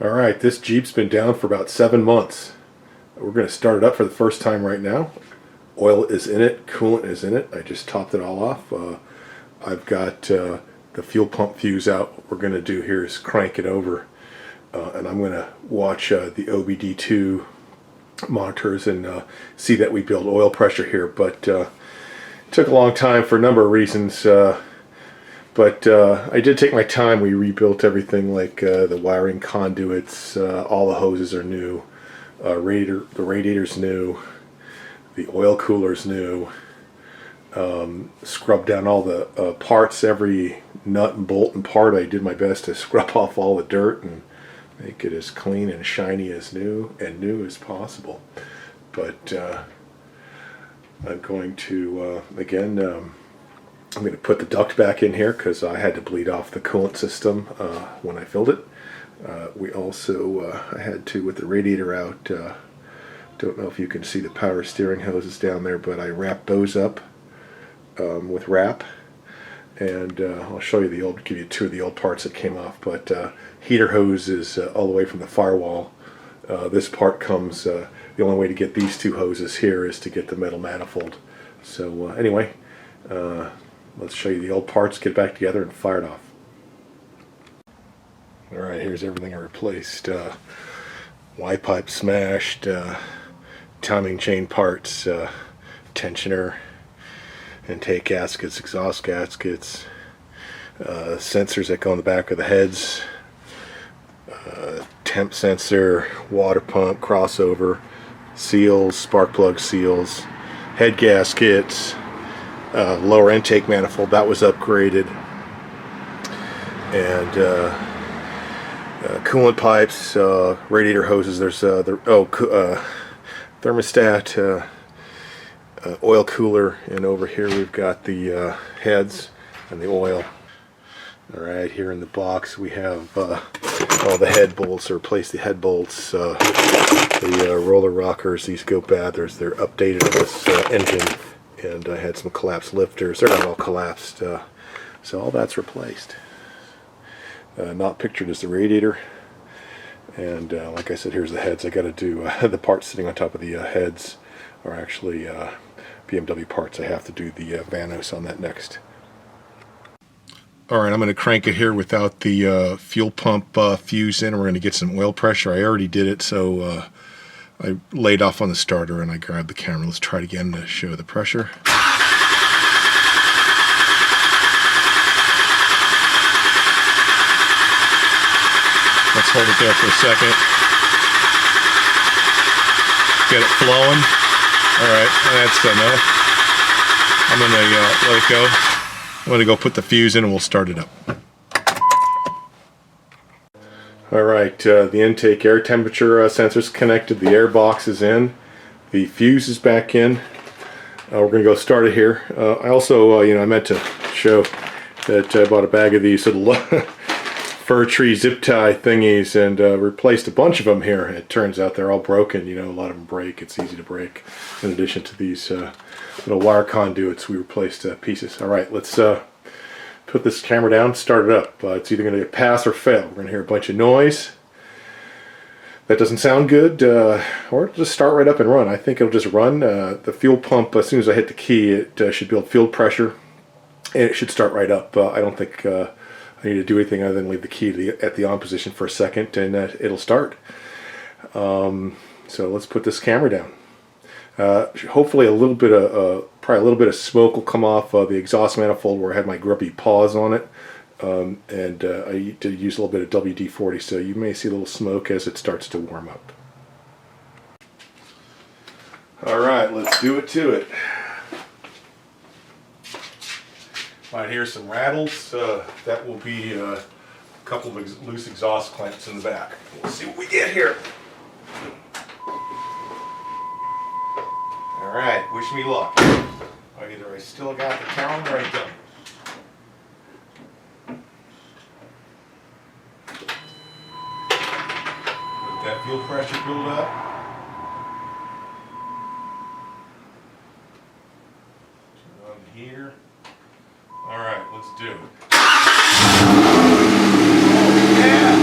Alright, this Jeep's been down for about 7 months. We're going to start it up for the first time right now. Oil is in it, coolant is in it. I just topped it all off. I've got the fuel pump fuse out. What we're going to do here is crank it over. And I'm going to watch the OBD2 monitors and see that we build oil pressure here. But it took a long time for a number of reasons. But I did take my time. We rebuilt everything, like the wiring, conduits, all the hoses are new, the radiator's new, the oil cooler's new, scrubbed down all the parts, every nut and bolt and part. I did my best to scrub off all the dirt and make it as clean and shiny as new as possible. But I'm going to, again, I'm going to put the duct back in here because I had to bleed off the coolant system when I filled it. We also, I had to, with the radiator out, don't know if you can see the power steering hoses down there, but I wrapped those up with wrap. And I'll show you the old, give you two of the old parts that came off. But heater hose is all the way from the firewall. This part comes, the only way to get these two hoses here is to get the metal manifold. So anyway, let's show you the old parts, get back together, and fire it off. Alright, here's everything I replaced. Y-pipe smashed, timing chain parts, tensioner, intake gaskets, exhaust gaskets, sensors that go on the back of the heads, temp sensor, water pump, crossover, seals, spark plug seals, head gaskets, lower intake manifold that was upgraded, and coolant pipes, radiator hoses. There's thermostat, oil cooler, and over here we've got the heads and the oil. Alright, here in the box we have all the head bolts, or replace the head bolts, the roller rockers. These go bad. They're updated on this engine. And I had some collapsed lifters. They're not all collapsed, so all that's replaced. Not pictured is the radiator, and like I said, here's the heads. I got to do the parts sitting on top of the heads are actually BMW parts. I have to do the Vanos on that next. Alright, I'm going to crank it here without the fuel pump fuse in. We're going to get some oil pressure. I already did it, so I laid off on the starter and I grabbed the camera. Let's try it again to show the pressure. Let's hold it there for a second. Get it flowing. Alright, that's enough. I'm going to let it go. I'm going to go put the fuse in and we'll start it up. Alright, the intake air temperature sensor's connected, the air box is in, the fuse is back in. We're going to go start it here. I also, I meant to show that I bought a bag of these little fir tree zip tie thingies and replaced a bunch of them here. It turns out they're all broken. A lot of them break. It's easy to break. In addition to these little wire conduits, we replaced pieces. Alright, let's put this camera down, start it up. It's either going to pass or fail. We're going to hear a bunch of noise. That doesn't sound good, or just start right up and run. I think it'll just run. The fuel pump, as soon as I hit the key, it should build field pressure, and it should start right up. I don't think I need to do anything other than leave the key at the on position for a second, and it'll start. So let's put this camera down. Hopefully probably a little bit of smoke will come off the exhaust manifold where I had my grubby paws on it, and I did use a little bit of WD-40, so you may see a little smoke as it starts to warm up. Alright, let's do it to it. Might hear some rattles. That will be a couple of loose exhaust clamps in the back. We'll see what we get here. Alright, wish me luck. Either I still got the camera or I don't. Let that fuel pressure build up. Turn on the heater. Alright, let's do it. Oh yeah!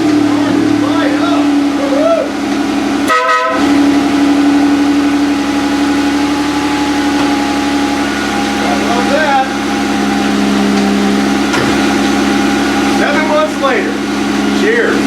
Light up! later. Cheers.